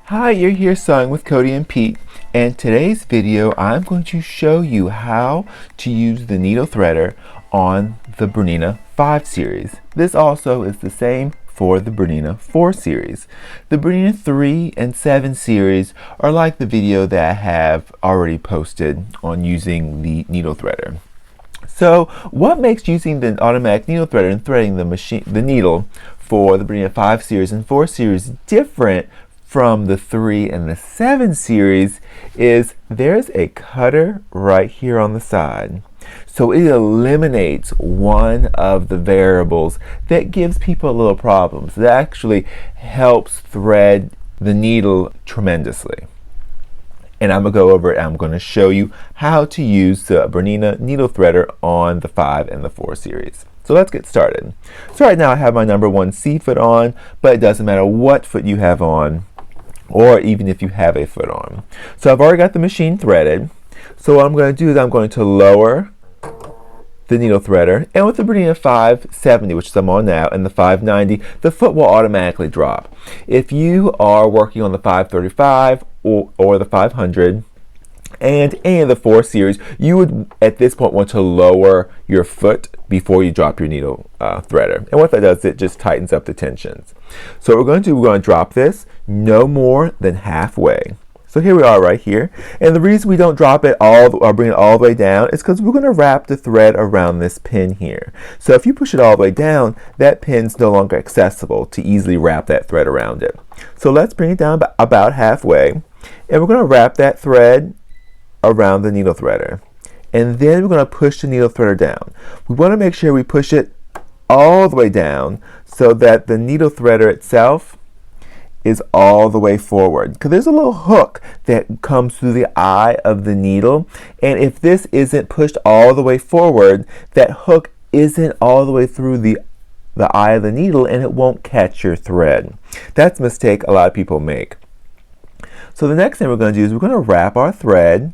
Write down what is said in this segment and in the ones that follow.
Hi, you're here sewing with Cody and Pete, and today's video I'm going to show you how to use the needle threader on the Bernina 5 series. This also is the same for the Bernina 4 series. The Bernina 3 and 7 series are like the video that I have already posted on using the needle threader. So what makes using the automatic needle threader and threading the needle for the Bernina 5 series and 4 series different from the 3 and the 7 series is there's a cutter right here on the side. So it eliminates one of the variables that gives people a little problems. That actually helps thread the needle tremendously. And I'm going to go over it. I'm going to show you how to use the Bernina needle threader on the 5 and the 4 series. So let's get started. So right now I have my number 1 C foot on, but it doesn't matter what foot you have on, or even if you have a foot on. So I've already got the machine threaded. So what I'm going to do is I'm going to lower the needle threader, and with the Bernina 570, which is I'm on now, and the 590, the foot will automatically drop. If you are working on the 535 or the 500 and any of the 4 series, you would at this point want to lower your foot before you drop your needle threader. And what that does, it just tightens up the tensions. So what we're going to do, we're going to drop this no more than halfway. So here we are right here. And the reason we don't drop it or bring it all the way down is because we're going to wrap the thread around this pin here. So if you push it all the way down, that pin's no longer accessible to easily wrap that thread around it. So let's bring it down about halfway. And we're going to wrap that thread around the needle threader. And then we're going to push the needle threader down. We want to make sure we push it all the way down so that the needle threader itself is all the way forward, because there's a little hook that comes through the eye of the needle, and if this isn't pushed all the way forward, that hook isn't all the way through the eye of the needle and it won't catch your thread. That's a mistake a lot of people make. So the next thing we're going to do is we're going to wrap our thread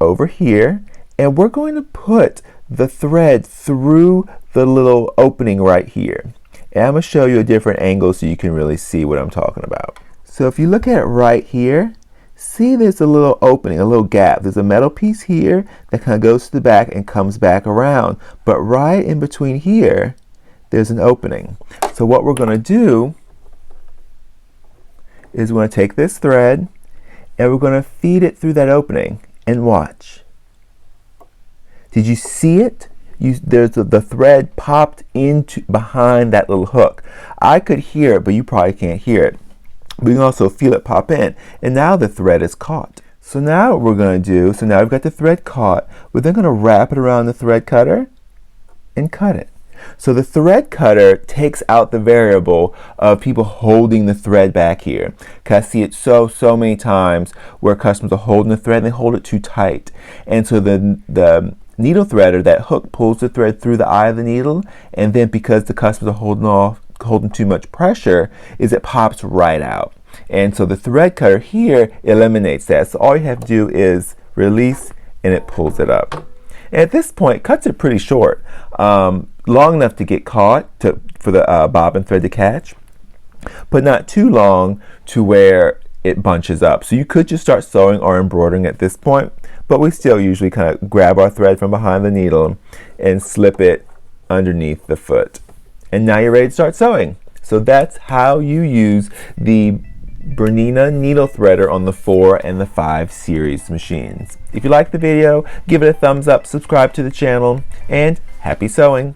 over here, and we're going to put the thread through the little opening right here. And I'm going to show you a different angle so you can really see what I'm talking about. So if you look at it right here, see there's a little opening, a little gap. There's a metal piece here that kind of goes to the back and comes back around. But right in between here, there's an opening. So what we're going to do is we're going to take this thread and we're going to feed it through that opening. And watch. Did you see it? There's the thread popped into behind that little hook. I could hear it, but you probably can't hear it. We can also feel it pop in, and now the thread is caught. So now what we're going to do, so now we've got the thread caught, we're then going to wrap it around the thread cutter and cut it. So the thread cutter takes out the variable of people holding the thread back here. Because I see it so many times where customers are holding the thread and they hold it too tight. And so the needle threader, that hook, pulls the thread through the eye of the needle, and then because the customers are holding too much pressure, it pops right out. And so the thread cutter here eliminates that. So all you have to do is release and it pulls it up. And at this point, cuts it pretty short, long enough to get caught for the bobbin thread to catch, but not too long to where it bunches up. So you could just start sewing or embroidering at this point, but we still usually kind of grab our thread from behind the needle and slip it underneath the foot. And now you're ready to start sewing. So that's how you use the Bernina needle threader on the 4 and the 5 series machines. If you like the video, give it a thumbs up, subscribe to the channel, and happy sewing!